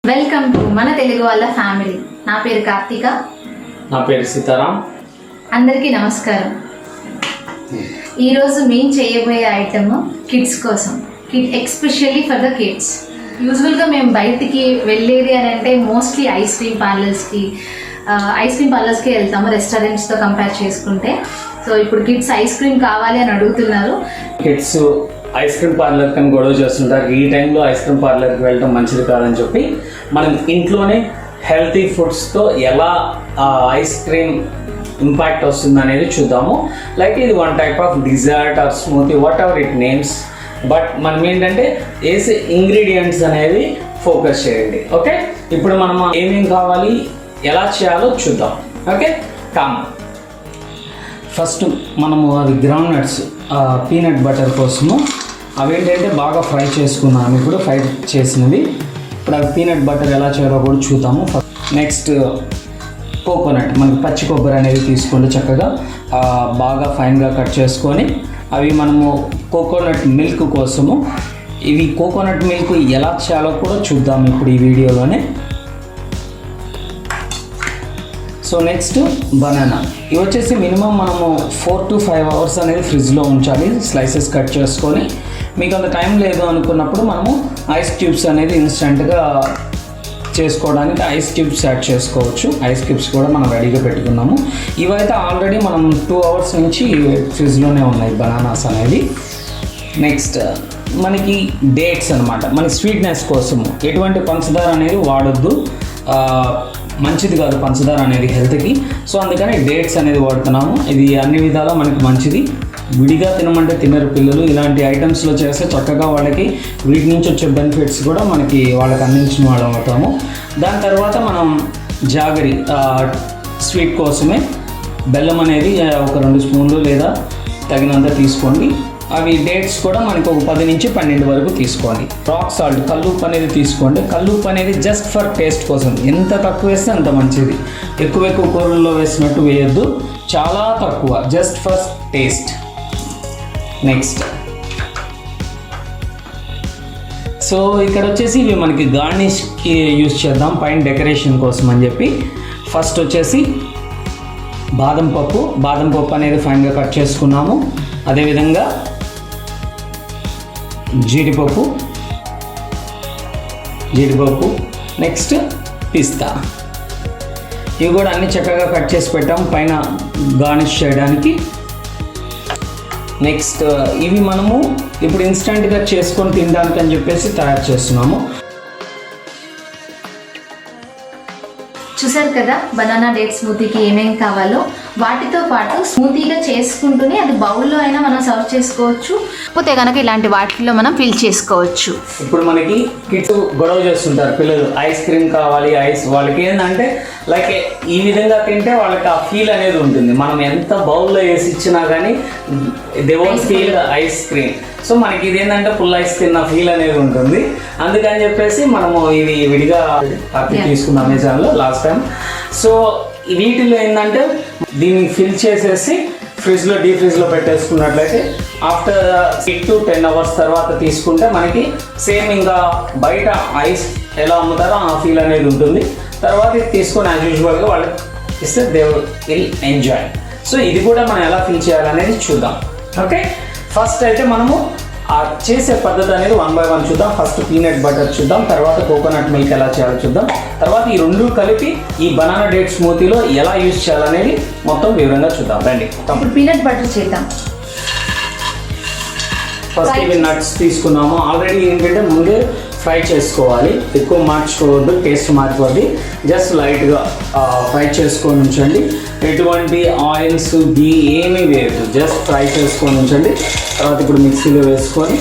Welcome to మన తెలుగు వాళ్ళ family. నా పేరు కార్తిక. నా పేరు సీతారాం. అందరికీ నమస్కారం. ఈరోజు మేము చేయబోయే ఐటమ్ కిడ్స్ కోసం, ఎక్స్పెషల్లీ ఫర్ ద కిడ్స్. యూజువల్గా మేము బయటికి వెళ్ళేది అని అంటే మోస్ట్లీ ఐస్ క్రీమ్ పార్లర్స్కి వెళ్తాము, రెస్టారెంట్స్తో కంపేర్ చేసుకుంటే. సో ఇప్పుడు కిడ్స్ ఐస్ క్రీమ్ కావాలి అని అడుగుతున్నారు. కిడ్స్ ఐస్ క్రీమ్ పార్లర్ కని గొడవ చేస్తుంటారు. ఈ టైంలో ఐస్ క్రీమ్ పార్లర్కి వెళ్ళడం మంచిది కాదని చెప్పి మనం ఇంట్లోనే హెల్తీ ఫుడ్స్తో ఎలా ఐస్ క్రీమ్ ఇంపాక్ట్ వస్తుంది అనేది చూద్దాము. లైక్ ఇది one type of dessert or smoothie, whatever it names. But మనం ఏంటంటే వేసే ఇంగ్రీడియంట్స్ అనేది ఫోకస్ చేయండి. ఓకే, ఇప్పుడు మనం ఏమేం కావాలి, ఎలా చేయాలో చూద్దాం. Okay, com. ఫస్ట్ మనము అవి గ్రౌండ్ నట్స్, పీనట్ బటర్ కోసము అవి ఏంటంటే బాగా ఫ్రై చేసుకున్నాము. ఇప్పుడు ఫ్రై చేసినవి. ఇప్పుడు అవి పీనట్ బటర్ ఎలా చేయాలో కూడా చూద్దాము. నెక్స్ట్ కోకోనట్, మనకి పచ్చి కొబ్బరి అనేది తీసుకోండి, చక్కగా బాగా ఫైన్గా కట్ చేసుకొని అవి మనము కోకోనట్ మిల్క్ కోసము, ఇవి కోకోనట్ మిల్క్ ఎలా చేయాలో కూడా చూద్దాం ఇప్పుడు ఈ వీడియోలోనే. సో నెక్స్ట్ బనానా, ఇవి వచ్చేసి మినిమం మనము 4 to 5 hours అనేది ఫ్రిడ్జ్లో ఉంచాలి, స్లైసెస్ కట్ చేసుకొని. మీకు అంత టైం లేదు అనుకున్నప్పుడు మనము ఐస్ క్యూబ్స్ అనేది ఇన్స్టెంట్గా చేసుకోవడానికి ఐస్ క్యూబ్స్ యాడ్ చేసుకోవచ్చు. ఐస్ క్యూబ్స్ కూడా మనం రెడీగా పెట్టుకున్నాము. ఇవైతే ఆల్రెడీ మనం 2 hours నుంచి ఫ్రిడ్జ్లోనే ఉన్నాయి బనానాస్ అనేది. నెక్స్ట్ మనకి డేట్స్ అనమాట, మనకి స్వీట్నెస్ కోసము ఎటువంటి పంచదార అనేది వాడొద్దు, మంచిది కాదు పంచదార అనేది హెల్త్కి. సో అందుకని డేట్స్ అనేది వాడుతున్నాము. ఇది అన్ని విధాలా మనకి మంచిది. విడిగా తినమంటే తినరు పిల్లలు. ఇలాంటి ఐటమ్స్లో చేస్తే చక్కగా వాళ్ళకి వీటి నుంచి వచ్చే బెనిఫిట్స్ కూడా మనకి వాళ్ళకి అందించిన వాళ్ళం అవుతాము. దాని తర్వాత మనం జాగరి స్వీట్ కోసమే బెల్లం అనేది ఒక 2 స్పూన్లు లేదా తగినంత తీసుకోండి. అవి డేట్స్ కూడా మనకి ఒక 10 నుంచి 12 వరకు తీసుకోండి. రాక్ సాల్ట్, కల్లుప్పు అనేది తీసుకోండి. కల్లుప్పు అనేది జస్ట్ ఫర్ టేస్ట్ కోసం, ఎంత తక్కువ వేస్తే అంత మంచిది. ఎక్కువ కూరల్లో వేసినట్టు వేయద్దు, చాలా తక్కువ, just for taste. Next so ఇక్కడ వచ్చేసి ఇవి మనకి గార్నిష్కి యూజ్ చేద్దాం, పైన డెకరేషన్ కోసం అని చెప్పి. ఫస్ట్ వచ్చేసి బాదం పప్పు అనేది ఫైన్గా కట్ చేసుకున్నాము. అదేవిధంగా జీడిపప్పు, నెక్స్ట్ పిస్తా, ఇవి కూడా అన్ని చక్కగా కట్ చేసి పెట్టాము పైన గార్నిష్ చేయడానికి. నెక్స్ట్ ఇవి మనము ఇప్పుడు ఇన్స్టెంట్గా చేసుకొని తినడానికి అని చెప్పేసి తయారు చేస్తున్నాము. చూసారు కదా బనానా డేట్ స్మూతీకి ఏమేమి కావాలో. వాటితో పాటు స్మూతీగా చేసుకుంటూనే అది బౌల్లో అయినా మనం సర్వ్ చేసుకోవచ్చు, పోతే కనుక ఇలాంటి వాటిల్లో మనం ఫిల్ చేసుకోవచ్చు. ఇప్పుడు మనకి కిడ్స్ గొడవ చేస్తుంటారు పిల్లలు, ఐస్ క్రీమ్ కావాలి, వాళ్ళకి ఏంటంటే లైక్ ఈ విధంగా తింటే వాళ్ళకి ఆ ఫీల్ అనేది ఉంటుంది. మనం ఎంత బౌల్లో వేసి ఇచ్చినా కానీ they won't feel ice cream. So మనకి ఇది ఏంటంటే ఫుల్ ఐస్ తిన్న ఫీల్ అనేది ఉంటుంది. అందుకని చెప్పేసి మనము ఇవి విడిగా తీసుకున్నాం అమెజాన్లో లాస్ట్ టైం. సో వీటిలో ఏంటంటే దీన్ని ఫిల్ చేసేసి డీప్ ఫ్రిడ్జ్లో పెట్టేసుకున్నట్లయితే ఆఫ్టర్ 6 to 10 hours తర్వాత తీసుకుంటే మనకి సేమ్ ఇంకా బయట ఐస్ ఎలా అమ్ముతారో ఆ ఫీల్ అనేది ఉంటుంది. తర్వాత ఇది తీసుకొని యాజ్ యూజువల్గా వాళ్ళకి ఇస్తే దే విల్ ఎంజాయ్. సో ఇది కూడా మనం ఎలా ఫిల్ చేయాలనేది చూద్దాం. ఓకే, ఫస్ట్ అయితే మనము చేసే పద్ధతి అనేది 1 by 1 చూద్దాం. ఫస్ట్ పీనట్ బటర్ చూద్దాం, తర్వాత కోకోనట్ మిల్క్ ఎలా చేయాలో చూద్దాం, తర్వాత ఈ రెండు కలిపి ఈ బనానా డేట్ స్మూతీలో ఎలా యూజ్ చేయాలనేది మొత్తం వివరంగా చూద్దాం. రండి, ఇప్పుడు పీనట్ బటర్ చేద్దాం. ఫస్ట్ ఇవి నట్స్ తీసుకున్నాము. ఆల్రెడీ ఏంటంటే ముందే ఫ్రై చేసుకోవాలి, ఎక్కువ మార్చుకోవద్దు, టేస్ట్ మారిపోద్ది. జస్ట్ లైట్గా ఫ్రై చేసుకొని ఉంచండి. ఎటువంటి ఆయిల్స్ గీ ఏమీ వేయద్దు, జస్ట్ ఫ్రై చేసుకొని ఉంచండి. తర్వాత ఇప్పుడు మిక్సీలో వేసుకొని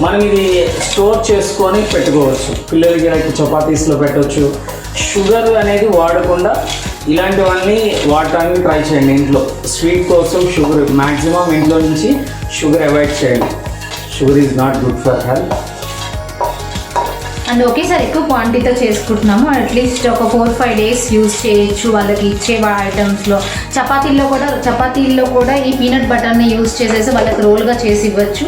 మనం ఇది స్టోర్ చేసుకొని పెట్టుకోవచ్చు. పిల్లలకి లైక్ చపాతీస్లో పెట్టవచ్చు. షుగర్ అనేది వాడకుండా ఇలాంటివన్నీ వాడటానికి ట్రై చేయండి. ఇంట్లో స్వీట్ కోసం షుగర్ మ్యాక్సిమం ఇంట్లో నుంచి షుగర్ అవాయిడ్ చేయండి. Sugar is not good for health. And ఒకేసారి ఎక్కువ క్వాంటిటీతో చేసుకుంటున్నాము. అట్లీస్ట్ ఒక 4-5 డేస్ యూజ్ చేయొచ్చు వాళ్ళకి ఇచ్చే ఐటమ్స్లో. చపాతీల్లో కూడా ఈ పీనట్ బటర్ని యూజ్ చేసేసి వాళ్ళకి రోల్గా చేసి ఇవ్వచ్చు.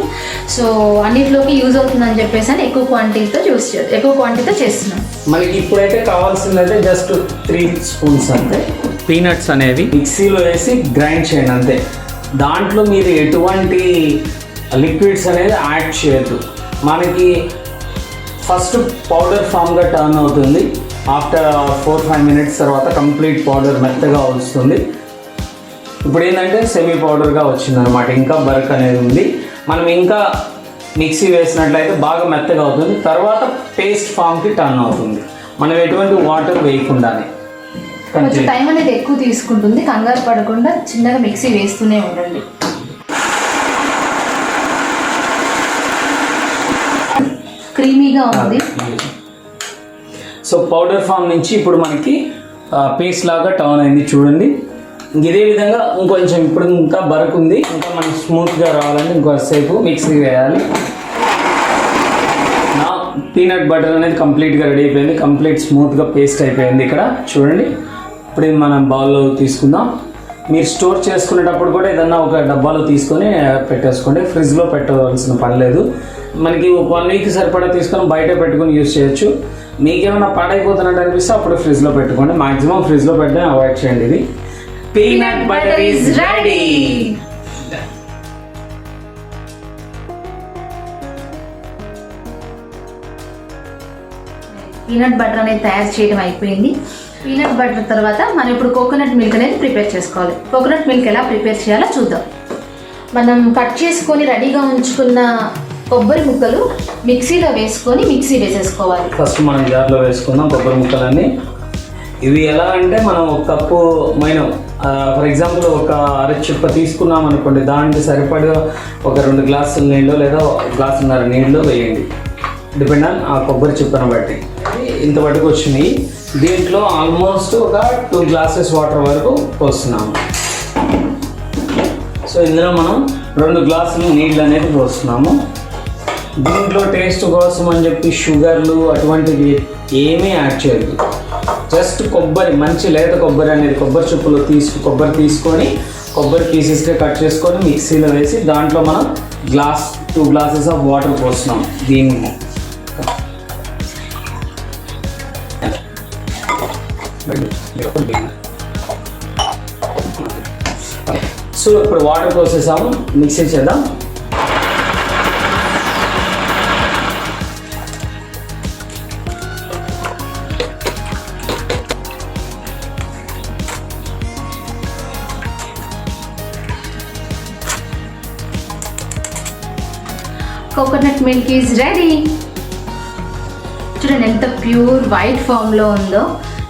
సో అన్నిటిలోకి యూజ్ అవుతుందని చెప్పేసి అని ఎక్కువ క్వాంటిటీతో చేస్తున్నాం. మనకి ఇప్పుడైతే కావాల్సింది అయితే జస్ట్ 3 స్పూన్స్ అంతే. పీనట్స్ అనేవి మిక్సీలో వేసి గ్రైండ్ చేయండి అంతే. దాంట్లో మీరు ఎటువంటి లిక్విడ్స్ అనేది యాడ్ చేయొద్దు. మనకి ఫస్ట్ పౌడర్ ఫామ్గా టర్న్ అవుతుంది. ఆఫ్టర్ 4-5 మినిట్స్ తర్వాత కంప్లీట్ పౌడర్ మెత్తగా వస్తుంది. ఇప్పుడు ఏంటంటే సెమీ పౌడర్గా వచ్చిందనమాట. ఇంకా బర్క్ అనేది ఉంది. మనం ఇంకా మిక్సీ వేసినట్లయితే బాగా మెత్తగా అవుతుంది. తర్వాత పేస్ట్ ఫామ్కి టర్న్ అవుతుంది మనం ఎటువంటి వాటర్ వేయకుండానే. కొంచెం టైం అనేది ఎక్కువ తీసుకుంటుంది. కంగారు పడకుండా చిన్నగా మిక్సీ వేస్తూనే ఉండండి. క్రీమీగా ఉంది. సో పౌడర్ ఫామ్ నుంచి ఇప్పుడు మనకి పేస్ట్ లాగా టర్న్ అయింది చూడండి. ఇదే విధంగా ఇంకొంచెం ఇప్పుడు ఇంకా బరకు ఉంది. ఇంకా మనకి స్మూత్గా రావాలంటే ఇంకొంతసేపు మిక్సీ వేయాలి. నా పీనట్ బటర్ అనేది కంప్లీట్గా రెడీ అయిపోయింది. కంప్లీట్ స్మూత్గా పేస్ట్ అయిపోయింది ఇక్కడ చూడండి. ఇప్పుడు ఇది మనం బౌల్లో తీసుకుందాం. మీరు స్టోర్ చేసుకునేటప్పుడు కూడా ఏదన్నా ఒక డబ్బాలో తీసుకొని పెట్టేసుకోండి. ఫ్రిడ్జ్లో పెట్టవలసిన పని లేదు. మనకి 1 వీక్ సరిపడా తీసుకొని బయట పెట్టుకొని యూజ్ చేయొచ్చు. మీకేమైనా పాడైపోతున్నట్టు అనిపిస్తే అప్పుడు ఫ్రిడ్జ్లో పెట్టుకోండి. మాక్సిమం ఫ్రిడ్జ్లో పెట్టడం అవాయిడ్ చేయండి. ఇది peanut butter is ready. Peanut butter అనేది తయారు చేయడం అయిపోయింది. పీనట్ బటర్ తర్వాత మనం ఇప్పుడు కోకోనట్ మిల్క్ అనేది ప్రిపేర్ చేసుకోవాలి. కోకోనట్ మిల్క్ ఎలా ప్రిపేర్ చేయాలో చూద్దాం. మనం కట్ చేసుకొని రెడీగా ఉంచుకున్న కొబ్బరి ముక్కలు మిక్సీలో వేసుకొని మిక్సీ వేసేసుకోవాలి. ఫస్ట్ మనం జార్లో వేసుకుందాం కొబ్బరి ముక్కలన్నీ. ఇవి ఎలా అంటే మనం ఒక కప్పు మైనం ఫర్ ఎగ్జాంపుల్ ఒక అరచిప్ప తీసుకున్నాం అనుకోండి, దానికి సరిపడా ఒక 2 గ్లాసుల నీళ్ళు లేదా 1.5 గ్లాసున్నర నీళ్ళు వేయండి. డిపెండ్ ఆన్ ఆ కొబ్బరి చిప్పను బట్టి. ఇంత పట్టుకు వచ్చినాయి. దీంట్లో ఆల్మోస్ట్ ఒక 2 గ్లాసెస్ వాటర్ వరకు పోస్తున్నాము. సో ఇందులో మనం 2 గ్లాసులు నీళ్ళు అనేది పోస్తున్నాము. దీంట్లో టేస్ట్ కోసం అని చెప్పి షుగర్లు అటువంటివి ఏమీ యాడ్ చేయద్దు. జస్ట్ కొబ్బరి, మంచి లేత కొబ్బరి అనేది కొబ్బరి చుప్పులు కొబ్బరి తీసుకొని కొబ్బరి పీసెస్గా కట్ చేసుకొని మిక్సీలో వేసి దాంట్లో మనం 2 గ్లాసెస్ ఆఫ్ వాటర్ పోస్తున్నాం. దీన్ని సో ఇప్పుడు వాటర్ పోసేసాము. మిక్సీ చేద్దాం. Coconut milk is ready. చూడండి ఎంత ప్యూర్ వైట్ ఫామ్లో ఉందో.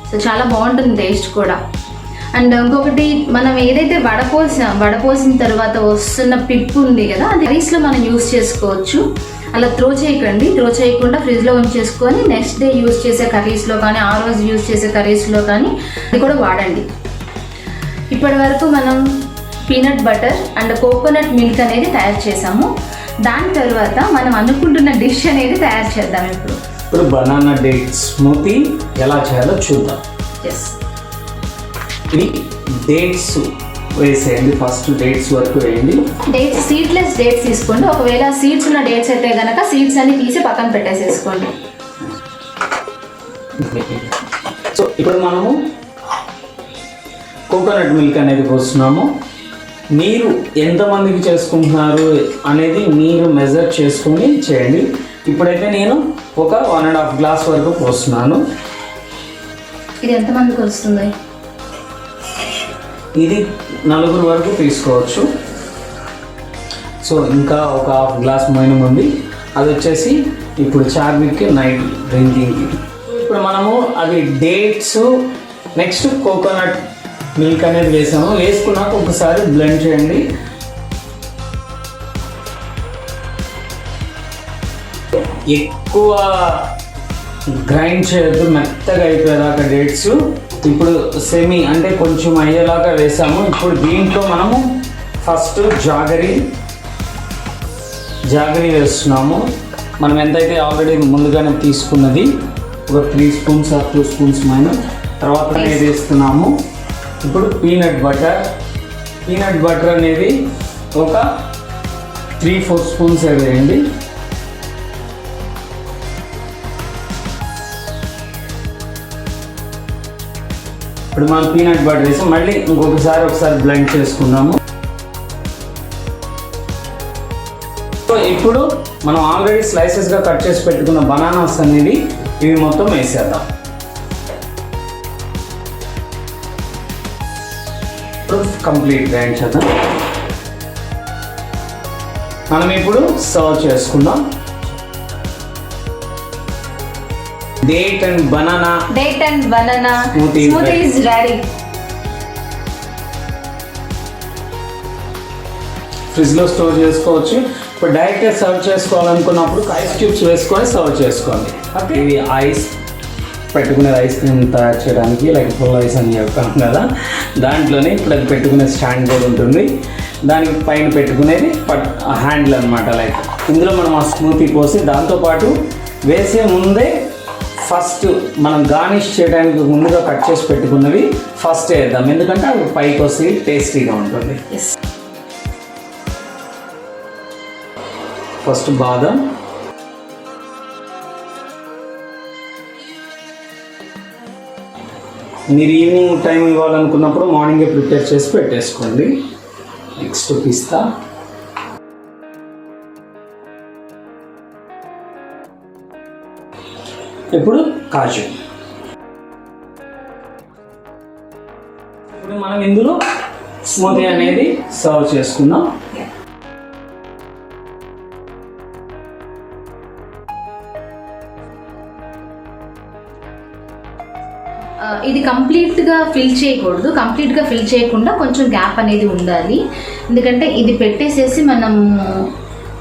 సో చాలా బాగుంటుంది టేస్ట్ కూడా. అండ్ ఇంకొకటి, మనం ఏదైతే వడపోసిన తర్వాత వస్తున్న పిప్పు ఉంది కదా, అది రైస్లో మనం యూస్ చేసుకోవచ్చు. అలా త్రో చేయకుండా ఫ్రిడ్జ్లో ఉంచేసుకొని నెక్స్ట్ డే యూస్ చేసే కర్రీస్లో కానీ ఆ రోజు యూస్ చేసే కర్రీస్లో కానీ అది కూడా వాడండి. ఇప్పటి వరకు మనం peanut butter and coconut milk అనేది తయారు చేసాము. దాని తర్వాత మనం అనుకుంటున్న డిష్ అనేది తయారు చేద్దాం. ఇప్పుడు బనానా డేట్ స్మూతీ ఎలా చేయాలో చూద్దాం. ఎస్, ఇది డేట్స్ వేసేయండి. ఫస్ట్ డేట్స్ వరకు వేయండి. సీడ్లెస్ డేట్స్ తీసుకోండి. ఒకవేళ సీడ్స్ ఉన్న డేట్స్ అయితే కనుక సీడ్స్ అన్ని తీసి పక్కన పెట్టేసేసుకోండి. సో ఇప్పుడు మనము కోకోనట్ మిల్క్ అనేది పోస్తున్నాము. మీరు ఎంతమందికి చేసుకుంటున్నారు అనేది మీరు మెజర్ చేసుకొని చేయండి. ఇప్పుడైతే నేను ఒక 1.5 గ్లాస్ వరకు పోస్తున్నాను. ఇది ఎంతమందికి వస్తుంది? ఇది 4 వరకు తీసుకోవచ్చు. సో ఇంకా ఒక 1/2 గ్లాస్ మైనం ఉంది. అది వచ్చేసి ఇప్పుడు చార్విక్కి నైట్ డ్రింకింగ్కి. ఇప్పుడు మనము అది డేట్స్ నెక్స్ట్ కోకోనట్ మిల్క్ అనేది వేసాము. వేసుకున్నాక ఒకసారి బ్లెండ్ చేయండి. ఎక్కువ గ్రైండ్ చేయొద్దు, మెత్తగా అయిపోయేదాకా డేట్స్. ఇప్పుడు సెమీ అంటే కొంచెం అయ్యేలాగా వేసాము. ఇప్పుడు దీంట్లో మనము ఫస్ట్ జాగరీ వేస్తున్నాము. మనం ఎంతైతే ఆల్రెడీ ముందుగానే తీసుకున్నది ఒక 3 స్పూన్స్ ఆర్ 2 స్పూన్స్ మైనస్ తర్వాత ఏది వేస్తున్నాము ఇప్పుడు పీనట్ బటర్ అనేది ఒక 3-4 స్పూన్స్ వేయండి. ఇప్పుడు మనం పీనట్ బటర్ వేసి మళ్ళీ ఒకసారి బ్లెండ్ చేసుకున్నాము. సో ఇప్పుడు మనం ఆల్రెడీ స్లైసెస్గా కట్ చేసి పెట్టుకున్న బనానాస్ అనేది ఇవి మొత్తం వేసేద్దాం. ఇప్పుడు కంప్లీట్ గ్రైండ్ చేద్దాం. మనం ఇప్పుడు సర్వ్ చేసుకుందాం. Date and banana smoothie is ready. ఫ్రిడ్జ్లో స్టోర్ చేసుకోవచ్చు. ఇప్పుడు డైరెక్ట్గా సర్వ్ చేసుకోవాలనుకున్నప్పుడు ఐస్ క్యూబ్స్ వేసుకొని సర్వ్ చేసుకోండి. ఇది ఐస్ పెట్టుకునే ఐస్ క్రీమ్ తయారు చేయడానికి లైక్ ఫుల్ ఐస్ అని చెప్పాను కదా, దాంట్లోనే ఇప్పుడు అది పెట్టుకునే స్టాండ్ కూడా ఉంటుంది. దానికి పైన పెట్టుకునేది హ్యాండిల్ అనమాట. లైక్ ఇందులో మనం ఆ స్మూతీ పోసి దాంతోపాటు వేసే ముందే ఫస్ట్ మనం గార్నిష్ చేయడానికి ముందుగా కట్ చేసి పెట్టుకున్నవి ఫస్ట్ వేద్దాం, ఎందుకంటే అవి పైకి వస్తే టేస్టీగా ఉంటుంది. ఫస్ట్ బాదం, మీరు ఈవినింగ్ టైం ఇవ్వాలనుకున్నప్పుడు మార్నింగే ప్రిపేర్ చేసి పెట్టేసుకోండి. నెక్స్ట్ పిస్తా, ఇప్పుడు కాజు. ఇప్పుడు మనం ఇందులో స్మూతీ అనేది సర్వ్ చేసుకుందాం. ఇది కంప్లీట్గా ఫిల్ చేయకుండా కొంచెం గ్యాప్ అనేది ఉండాలి, ఎందుకంటే ఇది పెట్టేసేసి మనం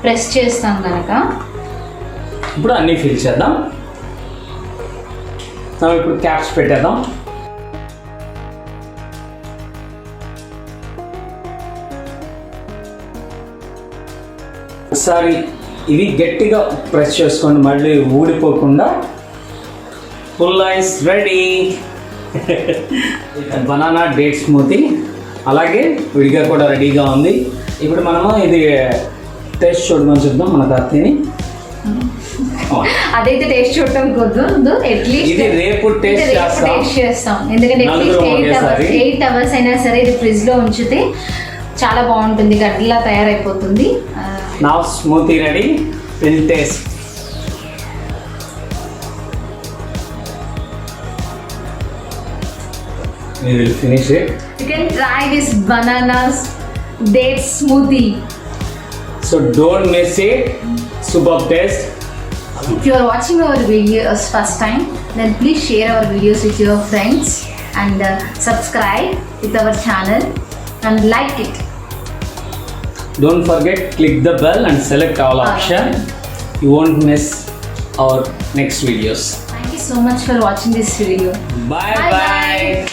ప్రెస్ చేస్తాం కనుక. ఇప్పుడు అన్నీ ఫిల్ చేద్దాం. ఇప్పుడు క్యాప్స్ పెట్టేద్దాం. ఒకసారి ఇవి గట్టిగా ప్రెస్ చేసుకోండి, మళ్ళీ ఊడిపోకుండా. Full ice ready. Banana date smoothie అలాగే విడిగా కూడా రెడీగా ఉంది. ఇప్పుడు మనము ఇది టేస్ట్ చూడమని చెప్దాం మన కత్తిని. అదైతే టేస్ట్ చూడటం కుదరదు, ఇది రేపు టేస్ట్ చేస్తాం, ఎందుకంటే 8 అవర్స్ అయినా సరే ఇది ఫ్రిడ్జ్ లో ఉంచితే చాలా బాగుంటుంది, గడ్డలా తయారైపోతుంది. నా smoothie ready. Will taste. We will finish it. You can try this bananas date smoothie. So don't miss it. Superb taste. If you are watching our videos first time, then please share our videos with your friends and subscribe with our channel and like it. Don't forget, click the bell and select all option. You won't miss our next videos. Thank you so much for watching this video. Bye bye.